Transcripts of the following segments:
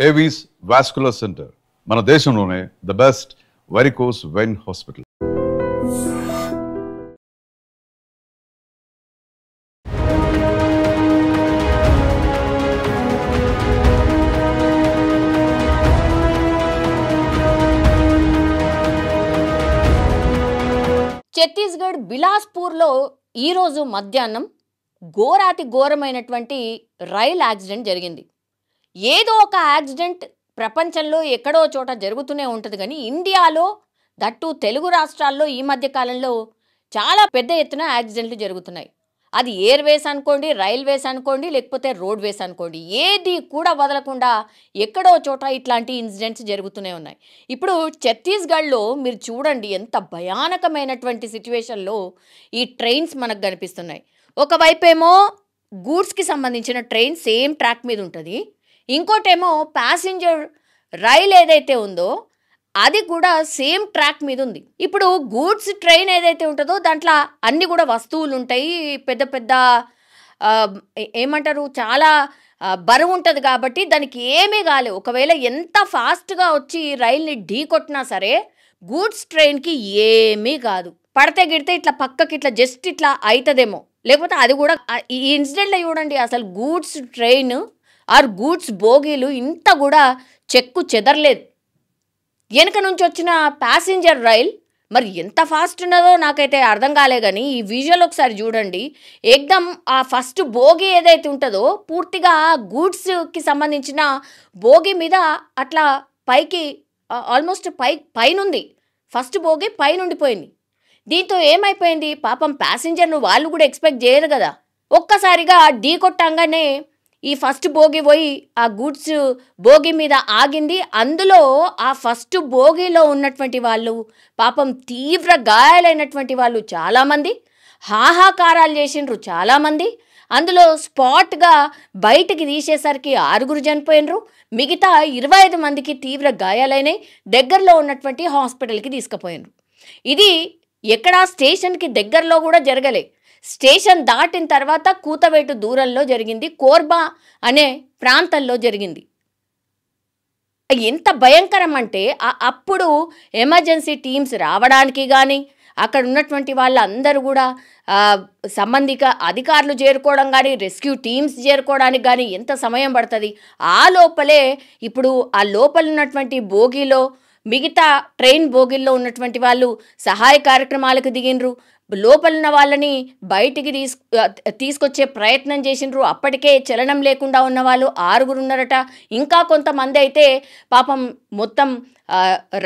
Avis vascular centre మన దేశంలోనే the best varicose vein hospital. Chhattisgarh బిలాస్పూర్లో ఈరోజు మధ్యాహ్నం ఘోరాతి ఘోరమైనటువంటి రైల్ యాక్సిడెంట్ జరిగింది. ఏదో ఒక యాక్సిడెంట్ ప్రపంచంలో ఎక్కడో చోట జరుగుతూనే ఉంటుంది, కానీ ఇండియాలో దట్టు తెలుగు రాష్ట్రాల్లో ఈ మధ్య కాలంలో చాలా పెద్ద ఎత్తున యాక్సిడెంట్లు జరుగుతున్నాయి. అది ఎయిర్వేస్ అనుకోండి, రైల్వేస్ అనుకోండి, లేకపోతే రోడ్వేస్ అనుకోండి, ఏది కూడా వదలకుండా ఎక్కడో చోట ఇట్లాంటి ఇన్సిడెంట్స్ జరుగుతూనే ఉన్నాయి. ఇప్పుడు ఛత్తీస్గఢ్లో మీరు చూడండి ఎంత భయానకమైనటువంటి సిచ్యువేషన్లో ఈ ట్రైన్స్ మనకు కనిపిస్తున్నాయి. ఒకవైపేమో గూడ్స్కి సంబంధించిన ట్రైన్ సేమ్ ట్రాక్ మీద ఉంటుంది, ఇంకోటేమో ప్యాసింజర్ రైల్ ఏదైతే ఉందో అది కూడా సేమ్ ట్రాక్ మీద ఉంది. ఇప్పుడు గూడ్స్ ట్రైన్ ఏదైతే ఉంటుందో దాంట్లో అన్నీ కూడా వస్తువులు ఉంటాయి, పెద్ద పెద్ద ఏమంటారు చాలా బరువు ఉంటుంది కాబట్టి దానికి ఏమీ కాలేదు. ఒకవేళ ఎంత ఫాస్ట్గా వచ్చి రైల్ని ఢీ కొట్టినా సరే గూడ్స్ ట్రైన్కి ఏమీ కాదు. పడితే గిడితే ఇట్లా పక్కకి ఇట్లా జస్ట్ ఇట్లా అవుతుందేమో, లేకపోతే అది కూడా ఈ ఇన్సిడెంట్లో చూడండి అసలు గూడ్స్ ట్రైన్ ఆర్ గూడ్స్ బోగీలు ఇంత కూడా చెక్కు చెదరలేదు. వెనక నుంచి వచ్చిన ప్యాసింజర్ రైల్ మరి ఎంత ఫాస్ట్ ఉన్నదో నాకైతే అర్థం కాలే, కానీ ఈ విజువల్ ఒకసారి చూడండి. ఏకదమ్ ఆ ఫస్ట్ బోగి ఏదైతే ఉంటుందో పూర్తిగా గూడ్స్కి సంబంధించిన బోగి మీద అట్లా పైకి ఆల్మోస్ట్ పైనుంది, ఫస్ట్ బోగి పైనుండిపోయింది. దీంతో ఏమైపోయింది పాపం ప్యాసింజర్లు వాళ్ళు కూడా ఎక్స్పెక్ట్ చేయరు కదా, ఒక్కసారిగా ఢీ కొట్టంగానే ఈ ఫస్ట్ బోగి పోయి ఆ గూడ్స్ బోగి మీద ఆగింది. అందులో ఆ ఫస్ట్ బోగిలో ఉన్నటువంటి వాళ్ళు పాపం తీవ్ర గాయాలైనటువంటి వాళ్ళు చాలామంది, హాహాకారాలు చేసిండ్రు చాలామంది. అందులో స్పాట్గా బయటికి తీసేసరికి 6 చనిపోయినరు, మిగతా 25 మందికి తీవ్ర గాయాలైనాయి, దగ్గరలో ఉన్నటువంటి హాస్పిటల్కి తీసుకుపోయినరు. ఇది ఎక్కడా స్టేషన్కి దగ్గరలో కూడా జరగలే, స్టేషన్ దాటిన తర్వాత కూతవేటు దూరంలో జరిగింది, కోర్బా అనే ప్రాంతంలో జరిగింది. ఎంత భయంకరం అంటే అప్పుడు ఎమర్జెన్సీ టీమ్స్ రావడానికి కానీ అక్కడ ఉన్నటువంటి వాళ్ళందరూ కూడా సంబంధిత అధికారులు చేరుకోవడం కానీ రెస్క్యూ టీమ్స్ చేరుకోవడానికి కానీ ఎంత సమయం పడుతుంది. ఆ లోపలే ఇప్పుడు ఆ లోపల ఉన్నటువంటి బోగీలో మిగతా ట్రైన్ బోగిల్లో ఉన్నటువంటి వాళ్ళు సహాయ కార్యక్రమాలకు దిగినరు, లోపలున్న వాళ్ళని బయటికి తీసుకొచ్చే ప్రయత్నం చేసినారు. అప్పటికే చలనం లేకుండా ఉన్న వాళ్ళు 6 ఉన్నారట, ఇంకా కొంతమంది అయితే పాపం మొత్తం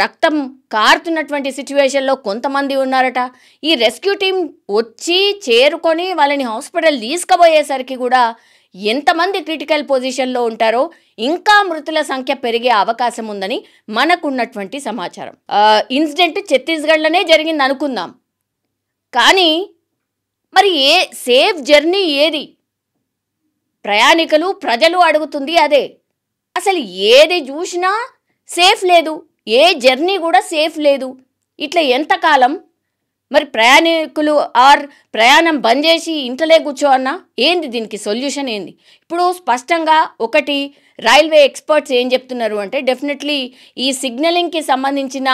రక్తం కారుతున్నటువంటి సిచ్యువేషన్లో కొంతమంది ఉన్నారట. ఈ రెస్క్యూ టీం వచ్చి చేరుకొని వాళ్ళని హాస్పిటల్ తీసుకుపోయేసరికి కూడా ఎంతమంది క్రిటికల్ పొజిషన్లో ఉంటారో, ఇంకా మృతుల సంఖ్య పెరిగే అవకాశం ఉందని మనకున్నటువంటి సమాచారం. ఇన్సిడెంట్ ఛత్తీస్గఢ్లోనే జరిగింది అనుకుందాం, కానీ మరి సేఫ్ జర్నీ ఏది? ప్రయాణికులు ప్రజలు అడుగుతుంది అదే. అసలు ఏది చూసినా సేఫ్ లేదు, ఏ జర్నీ కూడా సేఫ్ లేదు. ఇట్లా ఎంతకాలం మరి ప్రయాణికులు ఆర్ ప్రయాణం బంద్ చేసి ఇంట్లోనే కూర్చోవన్నా ఏంది? దీనికి సొల్యూషన్ ఏంది? ఇప్పుడు స్పష్టంగా ఒకటి రైల్వే ఎక్స్పర్ట్స్ ఏం చెప్తున్నారు అంటే డెఫినెట్లీ ఈ సిగ్నలింగ్కి సంబంధించిన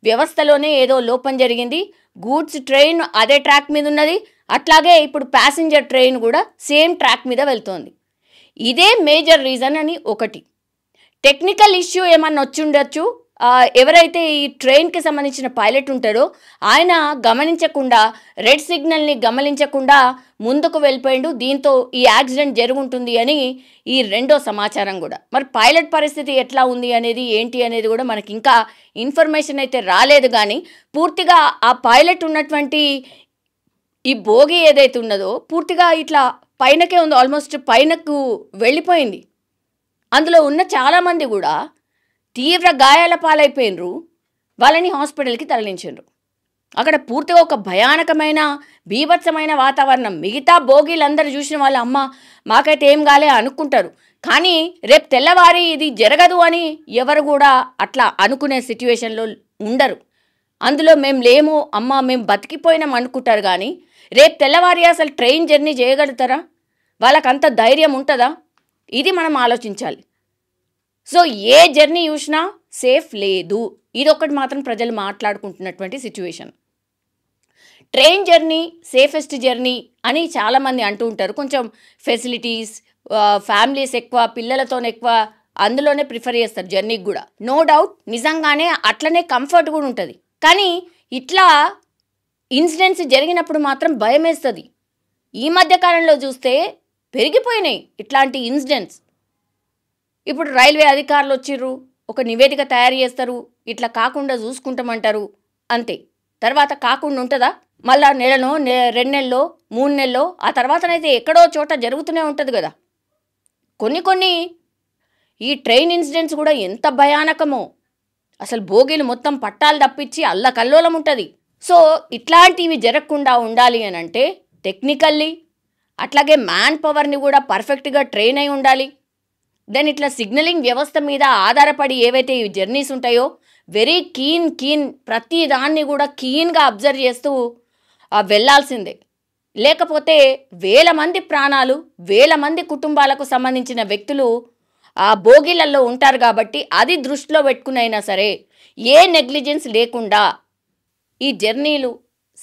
వ్యవస్థలోనే ఏదో లోపం జరిగింది. గూడ్స్ ట్రైన్ అదే ట్రాక్ మీద ఉన్నది, అట్లాగే ఇప్పుడు ప్యాసింజర్ ట్రైన్ కూడా సేమ్ ట్రాక్ మీద వెళ్తోంది. ఇదే మేజర్ రీజన్ అని ఒకటి. టెక్నికల్ ఇష్యూ ఏమన్నా వచ్చి ఉండొచ్చు, ఎవరైతే ఈ ట్రైన్కి సంబంధించిన పైలట్ ఉంటారో ఆయన గమనించకుండా రెడ్ సిగ్నల్ని గమనించకుండా ముందుకు వెళ్ళిపోయిండు, దీంతో ఈ యాక్సిడెంట్ జరుగుంటుంది అని ఈ రెండో సమాచారం కూడా. మరి పైలట్ పరిస్థితి ఎట్లా ఉంది అనేది ఏంటి అనేది కూడా మనకి ఇంకా ఇన్ఫర్మేషన్ అయితే రాలేదు, కానీ పూర్తిగా ఆ పైలట్ ఉన్నటువంటి ఈ బోగి ఏదైతే ఉన్నదో పూర్తిగా ఇట్లా పైనకే ఉంది, ఆల్మోస్ట్ పైనకు వెళ్ళిపోయింది. అందులో ఉన్న చాలామంది కూడా తీవ్ర గాయాల పాలైపోయినరు, వాళ్ళని హాస్పిటల్కి తరలించారు. అక్కడ పూర్తిగా ఒక భయానకమైన బీభత్సమైన వాతావరణం. మిగతా బోగీలందరూ చూసిన వాళ్ళు అమ్మ మాకైతే ఏం కాలే అనుకుంటారు, కానీ రేపు తెల్లవారి ఇది జరగదు అని ఎవరు కూడా అట్లా అనుకునే సిచ్యువేషన్లో ఉండరు. అందులో మేము లేము అమ్మ మేము బతికిపోయినాం అనుకుంటారు, కానీ రేపు తెల్లవారి అసలు ట్రైన్ జర్నీ చేయగలుగుతారా? వాళ్ళకంత ధైర్యం ఉంటుందా? ఇది మనం ఆలోచించాలి. సో ఏ జర్నీ చూసినా సేఫ్ లేదు, ఇదొక్కటి మాత్రం ప్రజలు మాట్లాడుకుంటున్నటువంటి situation. Train journey safest journey అని చాలామంది అంటూ ఉంటారు. కొంచెం ఫెసిలిటీస్, ఫ్యామిలీస్ ఎక్కువ, పిల్లలతో ఎక్కువ అందులోనే ప్రిఫర్ చేస్తారు జర్నీకి కూడా. నో డౌట్ నిజంగానే అట్లనే కంఫర్ట్ కూడా ఉంటుంది. కానీ ఇట్లా ఇన్సిడెంట్స్ జరిగినప్పుడు మాత్రం భయం వేస్తుంది. ఈ మధ్య కాలంలో చూస్తే పెరిగిపోయినాయి ఇట్లాంటి ఇన్సిడెంట్స్. ఇప్పుడు రైల్వే అధికారులు వచ్చిర్రు, ఒక నివేదిక తయారు చేస్తారు, ఇట్లా కాకుండా చూసుకుంటామంటారు, అంతే. తర్వాత కాకుండా ఉంటుందా? మళ్ళా నెలలో 2 నెలలో 3 నెలలో ఆ తర్వాతనైతే ఎక్కడో చోట జరుగుతూనే ఉంటుంది కదా. కొన్ని ఈ ట్రైన్ ఇన్సిడెంట్స్ కూడా ఎంత భయానకమో, అసలు బోగీలు మొత్తం పట్టాలు తప్పించి అల్లకల్లోలం ఉంటుంది. సో ఇట్లాంటివి జరగకుండా ఉండాలి అని అంటే టెక్నికల్లీ అట్లాగే మ్యాన్ పవర్ని కూడా పర్ఫెక్ట్గా ట్రైన్ అయి ఉండాలి. దెన్ ఇట్లా సిగ్నలింగ్ వ్యవస్థ మీద ఆధారపడి ఏవైతే ఈ జర్నీస్ ఉంటాయో వెరీ కీన్ ప్రతి దాన్ని కూడా కీన్గా అబ్జర్వ్ చేస్తూ వెళ్ళాల్సిందే. లేకపోతే వేల మంది ప్రాణాలు, వేల మంది కుటుంబాలకు సంబంధించిన వ్యక్తులు ఆ బోగీలలో ఉంటారు. కాబట్టి అది దృష్టిలో పెట్టుకునైనా సరే ఏ నెగ్లిజెన్స్ లేకుండా ఈ జర్నీలు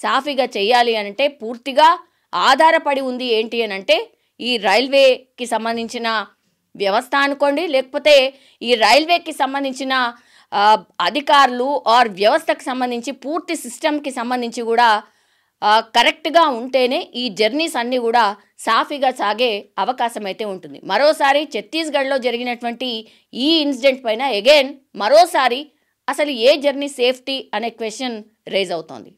సాఫీగా చేయాలి అంటే పూర్తిగా ఆధారపడి ఉంది ఏంటి అని అంటే ఈ రైల్వేకి సంబంధించిన వ్యవస్థ అనుకోండి, లేకపోతే ఈ రైల్వేకి సంబంధించిన అధికారులు ఆర్ వ్యవస్థకు సంబంధించి పూర్తి సిస్టమ్కి సంబంధించి కూడా కరెక్ట్గా ఉంటేనే ఈ జర్నీస్ అన్నీ కూడా సాఫీగా సాగే అవకాశం అయితే ఉంటుంది. మరోసారి ఛత్తీస్గఢ్లో జరిగినటువంటి ఈ ఇన్సిడెంట్ పైన అగైన్ మరోసారి అసలు ఏ జర్నీ సేఫ్టీ అనే క్వశ్చన్ రేజ్ అవుతోంది.